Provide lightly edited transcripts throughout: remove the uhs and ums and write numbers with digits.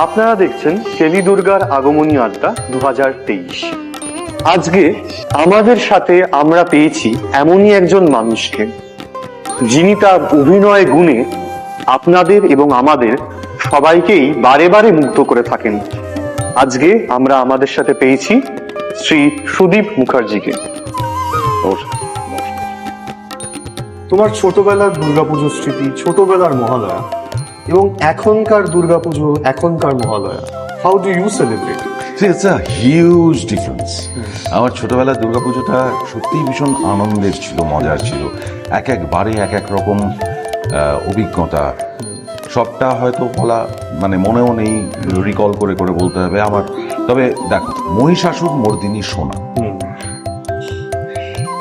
আপনারা দেখছেন কেলি দুর্গার আগমনী আড্ডা 2023। আজকে আমাদের সাথে আমরা পেয়েছি এমনই একজন মানুষকে, যিনি তার অভিনয় গুণে আপনাদের এবং আমাদের সবাইকেই বারে বারে মুগ্ধ করে থাকেন। আজকে আমরা আমাদের সাথে পেয়েছি শ্রী সুদীপ মুখার্জিকে। তোমার ছোটবেলার দুর্গাপুজো স্মৃতি, ছোটবেলার মহালয়া এবং এখনকার দুর্গাপুজো, এখনকার Mahalaya, how do you celebrate? It's a huge difference. আমার ছোটবেলার দুর্গাপুজোটা সত্যিই ভীষণ আনন্দের ছিল, মজার ছিল। এক একবারে এক এক রকম অভিজ্ঞতা, সবটা হয়তো বলা মানে মনেও নেই, রিকল করে করে বলতে হবে আমার। তবে দেখো, মহিষাসুর মর্দিনী সোনা,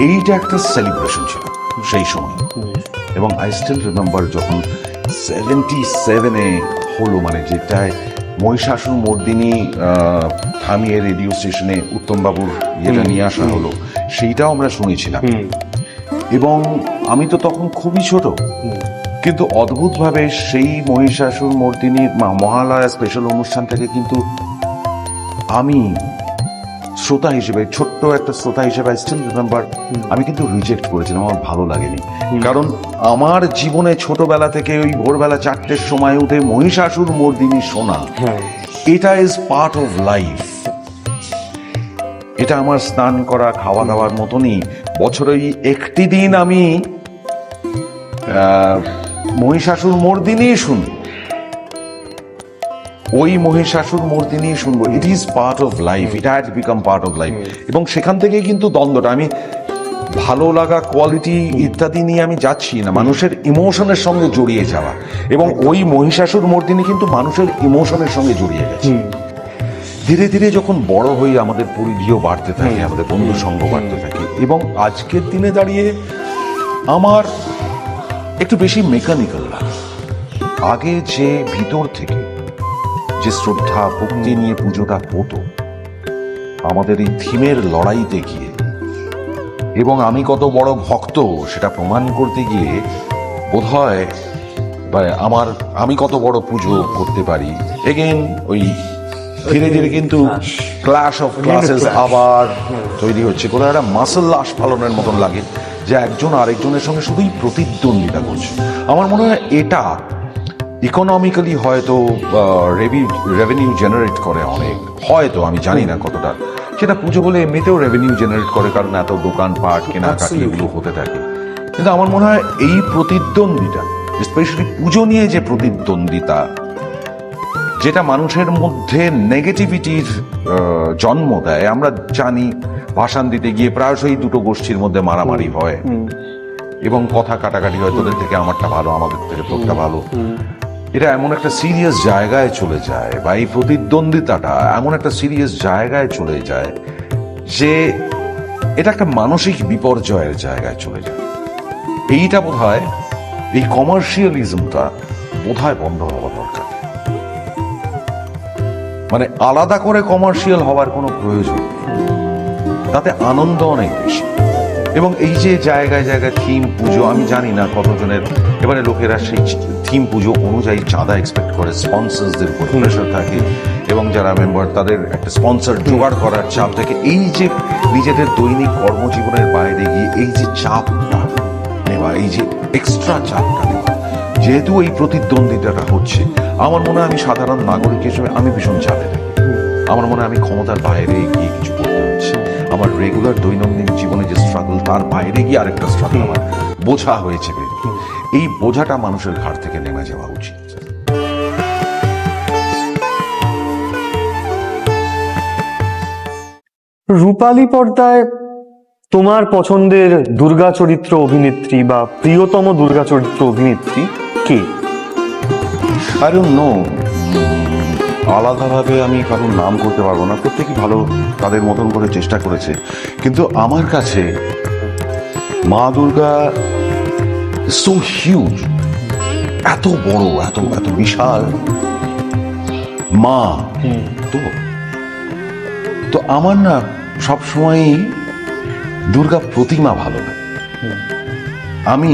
এইটা একটা সেলিব্রেশন ছিল সেই সময়। এবং আই স্টিল রিমেম্বার যখন 77-এ হলো, মানে যেটায় মহিষাসুর মর্দিনী থামিয়ে রেডিও স্টেশনে উত্তমবাবুর ইয়েটা নিয়ে আসা হলো, সেইটাও আমরা শুনেছিলাম। এবং আমি তো তখন খুবই ছোট, কিন্তু অদ্ভুতভাবে সেই মহিষাসুর মর্দিনীর মহালয়া স্পেশাল অনুষ্ঠানটাকে কিন্তু আমি শ্রোতা হিসেবে, ছোট্ট একটা শ্রোতা হিসেবে আই স্টিল রিমেম্বার, আমি কিন্তু রিজেক্ট করেছিলাম, আমার ভালো লাগেনি। কারণ আমার জীবনে ছোটবেলা থেকে ওই ভোরবেলা 4টের সময় উঠে মহিষাসুর মর্দিনী শোনা, এটা ইজ পার্ট অফ লাইফ। এটা আমার স্নান করা, খাওয়া দাওয়ার মতনই। বছরে একটি দিন আমি মহিষাসুর মর্দিনী শুনব, ওই মহিষাসুর মর্দিনী শুনবো। It is part of life, it had become part of life. এবং সেখান থেকে কিন্তু দ্বন্দ্বটা, আমি ভালো লাগা, কোয়ালিটি ইত্যাদি নিয়ে আমি যাচ্ছি না, মানুষের ইমোশনের সঙ্গে জড়িয়ে যাওয়া। এবং ওই মহিষাসুর মর্দিনী কিন্তু মানুষের ইমোশনের সঙ্গে জড়িয়ে গেছে। ধীরে ধীরে যখন বড় হই, আমাদের পরিধিও বাড়তে থাকে, আমাদের বন্ধু সঙ্গ বাড়তে থাকে। এবং আজকের দিনে দাঁড়িয়ে আমার একটু বেশি মেকানিক্যাল লাগে। আগে যে ভিতর থেকে যে শ্রদ্ধা ভক্তি নিয়ে পুজোটা হতো, আমাদের এই থিমের লড়াইতে গিয়ে, এবং আমি কত বড় ভক্ত সেটা প্রমাণ করতে গিয়ে বোধহয় আমি কত বড় পুজো করতে পারি, এগেন ওই ধীরে ধীরে কিন্তু ক্ল্যাশ অফ ক্লাসেস আবার তৈরি হচ্ছে। কোথাও একটা মাসল আস্ফালনের মতন লাগে, যে একজন আরেকজনের সঙ্গে শুধুই প্রতিদ্বন্দ্বিতা করছে। আমার মনে হয় এটা ইকোনমিক্যালি হয়তো রেভিনিউ জেনারেট করে অনেক, হয়তো আমি জানি না কতটা। সেটা পুজো বলে এমনিতেও রেভিনিউ জেনারেট করে, কারণ এত দোকানপাট কেনাকাটি এগুলো হতে থাকে। কিন্তু আমার মনে হয় এই প্রতিদ্বন্দ্বিতা, স্পেশালি পুজো নিয়ে যে প্রতিদ্বন্দ্বিতা, যেটা মানুষের মধ্যে নেগেটিভিটির জন্ম দেয়। আমরা জানি ভাষণ দিতে গিয়ে প্রায়শই দুটো গোষ্ঠীর মধ্যে মারামারি হয় এবং কথা কাটাকাটি হয়, তোদের থেকে আমারটা ভালো, আমাদের থেকে তোরটা ভালো। এটা এমন একটা সিরিয়াস জায়গায় চলে যায়, বা এই প্রতিদ্বন্দ্বিতাটা এমন একটা সিরিয়াস জায়গায় চলে যায় যে এটা একটা মানসিক বিপর্যয়ের জায়গায় চলে যায়। এইটা বোধহয়, এই কমার্শিয়ালিজমটা বোধহয় বন্ধ হওয়া দরকার। মানে আলাদা করে কমার্শিয়াল হওয়ার কোনো প্রয়োজন নেই, তাতে আনন্দ অনেক বেশি। এবং এই যে জায়গায় জায়গায় থিম পুজো, আমি জানি না কতজনের এবারে লোকেরা সেই থিম পুজো অনুযায়ী চাঁদা এক্সপেক্ট করে, স্পন্সরসদের উপর প্রেশার থাকে, এবং যারা মেম্বার তাদের একটা স্পন্সর জোগাড় করার চাপ থাকে। এই যে নিজেদের দৈনিক কর্মজীবনের বাইরে গিয়ে এই যে চাপটা নেওয়া, এই যে এক্সট্রা চাপটা নেওয়া, যেহেতু এই প্রতিদ্বন্দ্বিতাটা হচ্ছে, আমার মনে হয় আমি সাধারণ নাগরিক হিসেবে আমি ভীষণ চাপে থাকি। আমার মনে হয় আমি ক্ষমতার বাইরে গিয়ে কিছু করতে হচ্ছে। আমার রেগুলার দৈনন্দিন জীবনে যে স্ট্রাগল, তার বাইরে গিয়ে আরেকটা স্ট্রাগল আমার বোঝা হয়েছে। এই বোঝাটা মানুষের ঘাড় থেকে নেমে যাওয়া উচিত। রূপালী পর্দায় তোমার পছন্দের দুর্গা চরিত্র অভিনেত্রী বা প্রিয়তম দুর্গা চরিত্র অভিনেত্রী কে? আই ডোন্ট নো, আলাদাভাবে আমি কারোর নাম করতে পারবো না, প্রত্যেকেই ভালো তাদের মতন করে চেষ্টা করেছে। কিন্তু আমার কাছে মা দুর্গা সো হিউজ, এত বড়, এত এত বিশাল মা। তো আমার না সবসময়ই দুর্গা প্রতিমা ভালো লাগে। আমি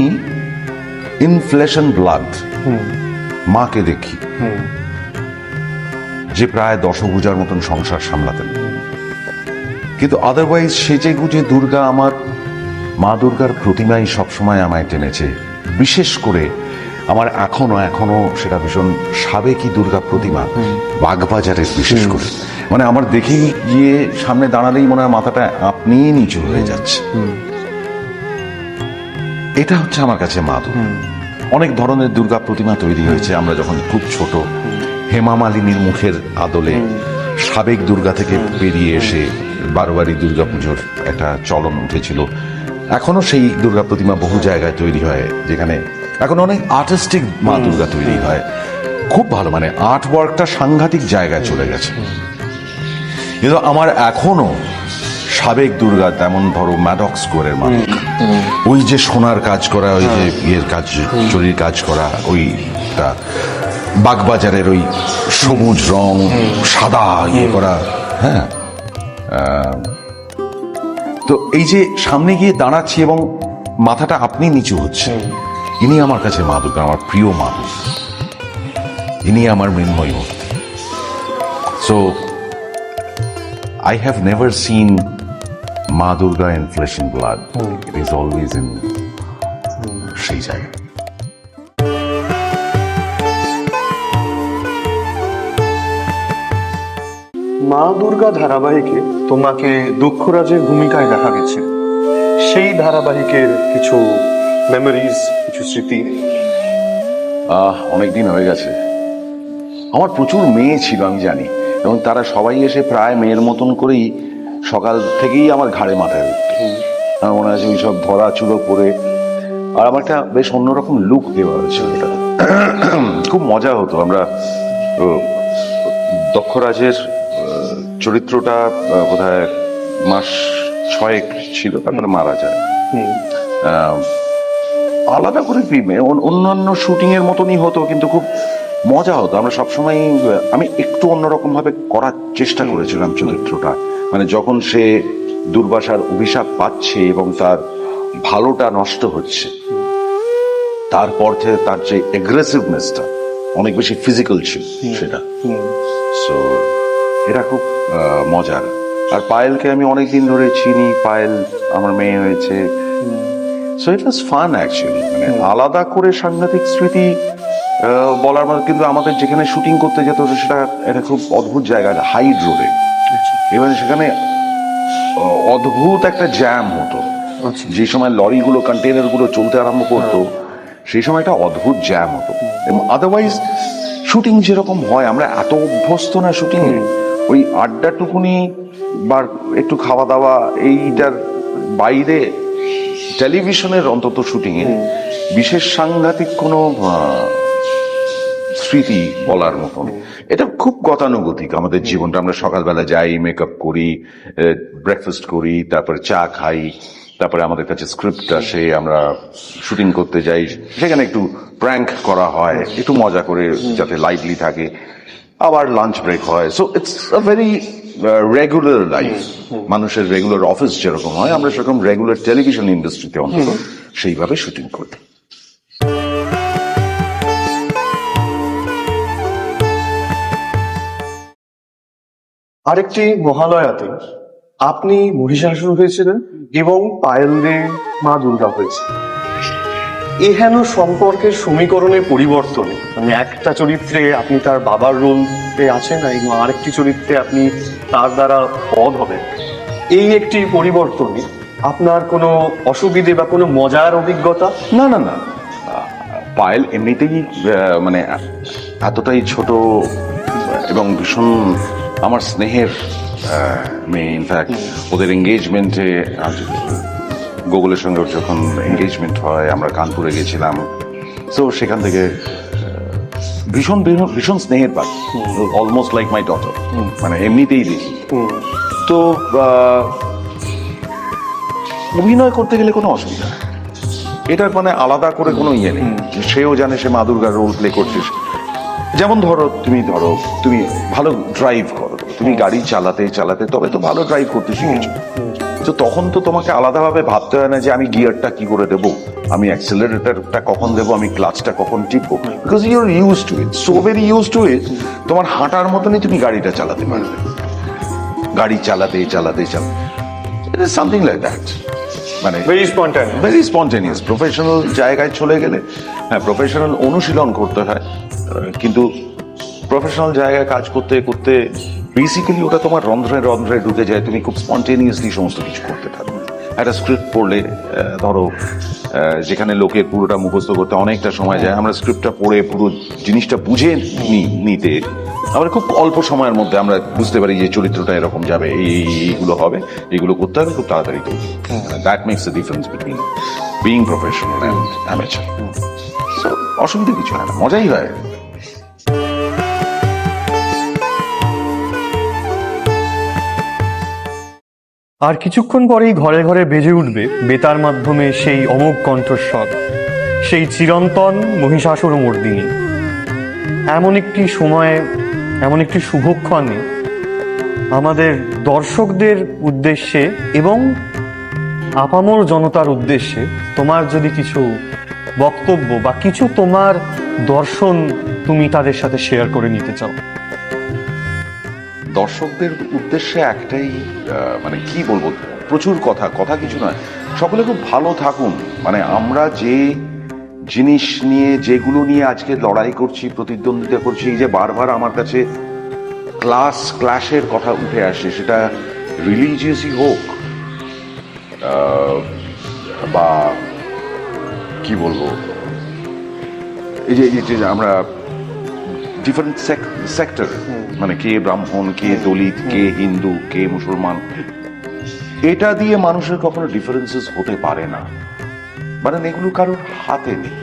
ইন ফ্লেশ অ্যান্ড ব্লাড মাকে দেখি, যে প্রায় দশভুজার মতন সংসার সামলাতেন। কিন্তু আদারওয়াইজ সেজে গুজে দুর্গা, আমার মা দুর্গার প্রতিমাই সবসময় আমায় টেনেছে। বিশেষ করে আমার এখনো সেটা ভীষণ সাবেকি দুর্গা প্রতিমা, বাগবাজারের বিশেষ করে, মানে আমার দেখেই গিয়ে সামনে দাঁড়ালেই মনে হয় মাথাটা আপনিই নিচু হয়ে যাচ্ছে। এটা হচ্ছে আমার কাছে মা দুর্গা। অনেক ধরনের দুর্গা প্রতিমা তৈরি হয়েছে আমরা যখন খুব ছোট, হেমা মালিনীর মুখের আদলে সাবেক দুর্গা থেকে বেরিয়ে এসে বারোয়ারি দুর্গাপুজোর একটা চলন উঠেছিল। এখনো সেই দুর্গা প্রতিমা বহু জায়গায় তৈরি হয়, যেখানে এখন অনেক আর্টিস্টিক মা দুর্গা তৈরি হয়, খুব ভালো, মানে আর্ট ওয়ার্কটা সাংঘাতিক জায়গায় চলে গেছে। কিন্তু আমার এখনো সাবেক দুর্গা, তেমন ধরো ম্যাডক স্কোয়ারের মা দুর্গা, ওই যে সোনার কাজ করা, ওই যে ইয়ের কাজ, চুরির কাজ করা, ওইটা বাগবাজারের ওই সবুজ রং, সাদা ইয়ে করা, হ্যাঁ। তো এই যে সামনে গিয়ে দাঁড়াচ্ছি এবং মাথাটা আপনি নিচু হচ্ছে, ইনি আমার কাছে মা দুর্গা, আমার প্রিয় মা দুর্গা, ইনি আমার মৃন্ময়ী মূর্তি। So I have never seen Ma Durga in flesh and blood. It is always in সেই জায়গা। মা দুর্গা ধারাবাহিকে তোমাকে দক্ষরাজের ভূমিকায় দেখা গেছে। সেই ধারাবাহিকের কিছু মেমোরিজ, কিছু স্মৃতি। অনেকদিন হয়ে গেছে। আমার প্রচুর মেয়ে ছিল, আমি জানি, এবং তারা সবাই এসে প্রায় মেয়ের মতন করেই সকাল থেকেই আমার ঘাড়ে মাথায় উঠত। আমার মনে আছে ওই সব ধরা চুলো পরে, আর আমার একটা বেশ অন্যরকম লুক দেওয়া হয়েছিল। এটা খুব মজা হতো। আমরা দক্ষরাজের চরিত্রটা বোধহয় মাস 6 ছিল, তারপরে মারা যায়। আলাদা করে অন্যান্য শুটিং এর মতনই হতো, কিন্তু খুব মজা হতো। আমরা সবসময়, আমি একটু অন্যরকম ভাবে করার চেষ্টা করেছিলাম চরিত্রটা। মানে যখন সে দুর্বাসার অভিশাপ পাচ্ছে এবং তার ভালোটা নষ্ট হচ্ছে, তারপর থেকে তার যে এগ্রেসিভনেসটা অনেক বেশি ফিজিক্যাল ছিল সেটা। সো এটা খুব মজার। আর পায়েলকে আমি অনেকদিন ধরে চিনি, পায়েল আমার মেয়ে হয়েছে। So it was fun actually. মানে আলাদা করে সাংঘাতিক স্মৃতি বলার মতো, কিন্তু আমাদের যেখানে শুটিং করতে যেত সেটা একটা খুব অদ্ভুত জায়গা, হাইড রোডে। এবার সেখানে অদ্ভুত একটা জ্যাম হতো। যে সময় লরিগুলো, কন্টেনারগুলো চলতে আরম্ভ করতো, সেই সময় একটা অদ্ভুত জ্যাম হতো। এবং আদারওয়াইজ শুটিং যেরকম হয়, আমরা এত অভ্যস্ত না শুটিং এ। ওই আড্ডাটুকুনি বা একটু খাওয়া দাওয়া, এইটার বাইরে টেলিভিশনের অন্তত শুটিং এ বিশেষ সাংঘাতিক কোনো স্মৃতি বলার মতন। এটা খুব গতানুগতিক আমাদের জীবনটা। আমরা সকালবেলা যাই, মেকআপ করি, ব্রেকফাস্ট করি, তারপরে চা খাই, তারপরে আমাদের কাছে স্ক্রিপ্ট আসে, আমরা শুটিং করতে যাই, সেখানে একটু প্র্যাঙ্ক করা হয়, একটু মজা করে যাতে লাইটলি থাকে, আবার লাঞ্চ ব্রেক হয়। So it's a very regular life. মানুষের রেগুলার অফিস যেরকম হয়, আমরা সেরকম রেগুলার টেলিভিশন ইন্ডাস্ট্রিতে অন্তত সেইভাবে শুটিং করি। আরেকটি মহালয়াতে আপনি মহিষাসুর হয়েছিলেন এবং পায়েল দে মা দুর্গা হয়েছে। এহেন সম্পর্কের সমীকরণের পরিবর্তনে, মানে একটা চরিত্রে আপনি তার বাবার রোলে আছেন এবং আরেকটি চরিত্রে আপনি তার দ্বারা পদ হবেন, এই একটি পরিবর্তনে আপনার কোনো অসুবিধে বা কোনো মজার অভিজ্ঞতা? না না না, পায়েল এমনিতেই মানে এতটাই ছোট এবং ভীষণ আমার স্নেহের মেয়ে। ইনফ্যাক্ট ওদের এঙ্গেজমেন্টে, গুগলের সঙ্গে যখন এঙ্গেজমেন্ট হয়, আমরা কানপুরে গেছিলাম। সো সেখান থেকে ভীষণ ভীষণ স্নেহের পাখি, অলমোস্ট লাইক মাই ডটার, মানে এমনিতেই দেখি। তো অভিনয় করতে গেলে কোনো অসুবিধা নেই, এটার মানে আলাদা করে কোনো ইয়ে নেই। সেও জানে সে মা দুর্গার রোল প্লে করছিস। যেমন ধরো তুমি ভালো ড্রাইভ করো, তুমি গাড়ি চালাতে চালাতে তবে তো ভালো ড্রাইভ করতে শিখেছো। তো তো তখন তো তোমাকে আলাদাভাবে ভাবতে হয় না যে আমি গিয়ারটা কি করে দেবো, আমি অ্যাক্সেলারেটরটা কখন দেবো, আমি ক্লাচটা কখন টিপবো, because you are use to it, so very use to it. তোমার হাঁটার মতনই তুমি গাড়িটা চালাতে পারবে, গাড়ি চালাতে চালাতে চালাতে it is something like that. মানে ভেরি স্পন্টেনিয়াস। প্রফেশনাল জায়গায় চলে গেলে হ্যাঁ প্রফেশনাল অনুশীলন করতে হয়, কিন্তু প্রফেশনাল জায়গায় কাজ করতে করতে বেসিক্যালি ওটা তোমার রন্ধ্রে রন্ধ্রে ঢুকে যায়, তুমি খুব স্পন্টেনিয়াসলি সমস্ত কিছু করতে থাকো। একটা স্ক্রিপ্ট পড়লে ধরো যেখানে লোকের পুরোটা মুখস্থ করতে অনেকটা সময় যায়, আমরা স্ক্রিপ্টটা পড়ে পুরো জিনিসটা বুঝে নিতে আমরা খুব অল্প সময়ের মধ্যে আমরা বুঝতে পারি যে চরিত্রটা এরকম যাবে, এইগুলো হবে, এইগুলো করতে হবে, খুব তাড়াতাড়ি করবে। That makes the difference between being professional and amateur. So অসুবিধা কিছু হয় না, মজাই হয়। আর কিছুক্ষণ পরেই ঘরে ঘরে বেজে উঠবে বেতার মাধ্যমে সেই অমোঘ কণ্ঠস্বর, সেই চিরন্তন মহিষাসুর মর্দিনী। এমন একটি সময়ে, এমন একটি শুভক্ষণে আমাদের দর্শকদের উদ্দেশ্যে এবং আপামর জনতার উদ্দেশ্যে তোমার যদি কিছু বক্তব্য বা কিছু তোমার দর্শন তুমি তাদের সাথে শেয়ার করে নিতে চাও। দর্শকদের উদ্দেশ্যে একটাই মানে কি বলবো, প্রচুর কথা কিছু নয়, সকলে খুব ভালো থাকুন। মানে আমরা যে জিনিস নিয়ে, যেগুলো নিয়ে আজকে লড়াই করছি, প্রতিদ্বন্দ্বিতা করছি, এই যে বারবার আমার কাছে ক্লাসের কথা উঠে আসে, সেটা রিলিজিয়াসই হোক বা কি বলবো, এই যে আমরা ডিফারেন্ট সেক্টর, মানে কে ব্রাহ্মণ, কে দলিত, কে হিন্দু, কে মুসলমান, এটা দিয়ে মানুষের কখনো ডিফারেন্সেস হতে পারে না, মানে এগুলো কারোর হাতে নেই।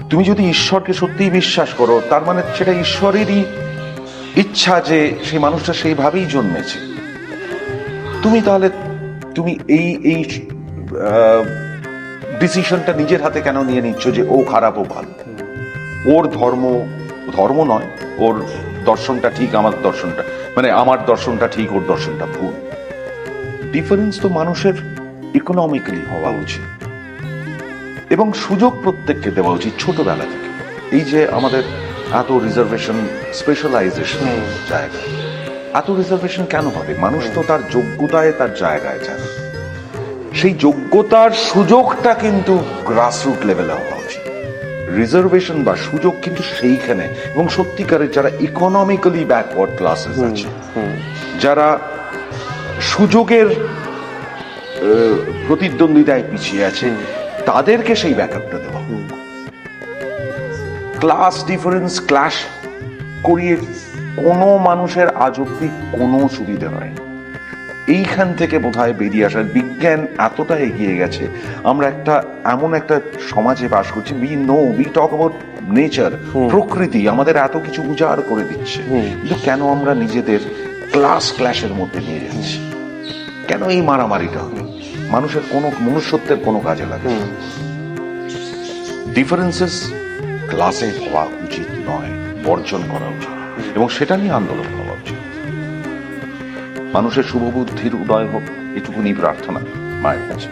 তুমি যদি ঈশ্বরকে সত্যিই বিশ্বাস করো, তার মানে সেটা ঈশ্বরেরই ইচ্ছা যে সেই মানুষটা সেইভাবেই জন্মেছে। তুমি তাহলে তুমি এই ডিসিশনটা নিজের হাতে কেন নিয়ে নিচ্ছ যে ও খারাপ ও ভালো? ওর ধর্ম নয়, ওর দর্শনটা ঠিক, আমার দর্শনটা, মানে আমার দর্শনটা ঠিক, ওর দর্শনটা ভুল। ডিফারেন্স তো মানুষের ইকোনমিক্যালি হওয়া উচিত এবং সুযোগ প্রত্যেককে দেওয়া উচিত ছোটবেলা থেকে। এই যে আমাদের এত রিজার্ভেশন, স্পেশালাইজেশন জায়গা, এত রিজার্ভেশন কেন হবে? মানুষ তো তার যোগ্যতায় তার জায়গায় যাবে, সেই যোগ্যতার সুযোগটা কিন্তু গ্রাসরুট লেভেলে হওয়া উচিত। রিজার্ভেশন বা সুযোগ কিন্তু সেইখানে, এবং সত্যিকারের যারা ইকোনমিক্যালি ব্যাকওয়ার্ড ক্লাসেস আছে, যারা সুযোগের প্রতিদ্বন্দ্বিতায় পিছিয়ে আছে, তাদেরকে সেই ব্যাকআপটা দেওয়া। ক্লাস ডিফারেন্স ক্লাস করিয়ে কোনো মানুষের আজ অব্দি কোনো সুবিধা হয়। এইখান থেকে বোধহয় বেরিয়ে আসার, বিজ্ঞান এতটা এগিয়ে গেছে, আমরা এমন একটা সমাজে বাস করছি, উই টক অ্যাবাউট নেচার, প্রকৃতি আমাদের এত কিছু উজাড় করে দিচ্ছে, কিন্তু কেন আমরা নিজেদের ক্লাসের মধ্যে নিয়ে যাচ্ছি? কেন এই মারামারিটা হবে? মানুষের কোনো মনুষ্যত্বের কোনো কাজে লাগে না। ডিফারেন্সেস ক্লাসে হওয়া উচিত নয়, বর্জন করা উচিত, এবং সেটা নিয়ে আন্দোলন হওয়া উচিত। মানুষের শুভবুদ্ধির উদয় হোক, এটুকুনি প্রার্থনা মায়ের কাছে।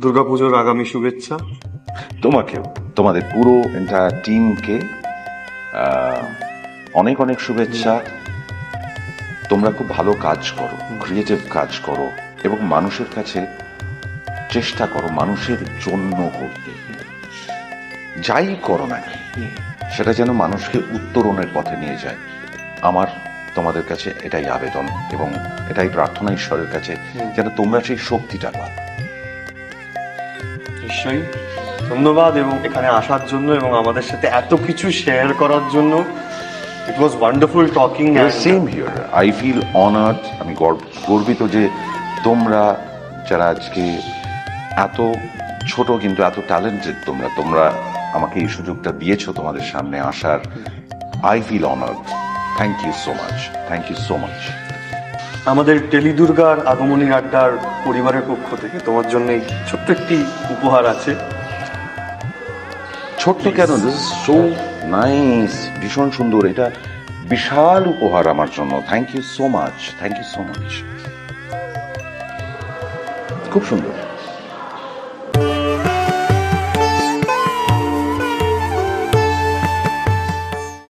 দুর্গাপুজোর আগামী শুভেচ্ছা তোমাকেও, তোমাদের পুরো এন্টায়ার টিমকে অনেক অনেক শুভেচ্ছা। তোমরা খুব ভালো কাজ করো, ক্রিয়েটিভ কাজ করো, এবং মানুষের কাছে চেষ্টা করো মানুষের জন্য করতে। যাই করো না সেটা যেন মানুষকে উত্তরণের পথে নিয়ে যায়। আমার তোমাদের কাছে এটাই আবেদন এবং এটাই প্রার্থনা ঈশ্বরের কাছে, যেন তোমরা সেই শক্তিটা পাও। নিশ্চয়ই ধন্যবাদ এবং এখানে আসার জন্য এবং আমাদের সাথে এত কিছু শেয়ার করার জন্য। It was wonderful talking. Same here, I feel honoured. আমি গর্বিত যে তোমরা যারা আজকে এত ছোট কিন্তু এত ট্যালেন্টেড, তোমরা আমাকে এই সুযোগটা দিয়েছো তোমাদের সামনে আসার। I feel honoured. Thank you so much, thank you so much. আমাদের টেলিদুর্গার আগমনী আড্ডার পরিবারের পক্ষ থেকে তোমার জন্য ছোট্ট একটি উপহার আছে। ছোট্ট কেন, দিস ইজ সো নাইস, ভীষণ সুন্দর। এটা বিশাল উপহার আমার জন্য। Thank you so much, thank you so much. খুব সুন্দর।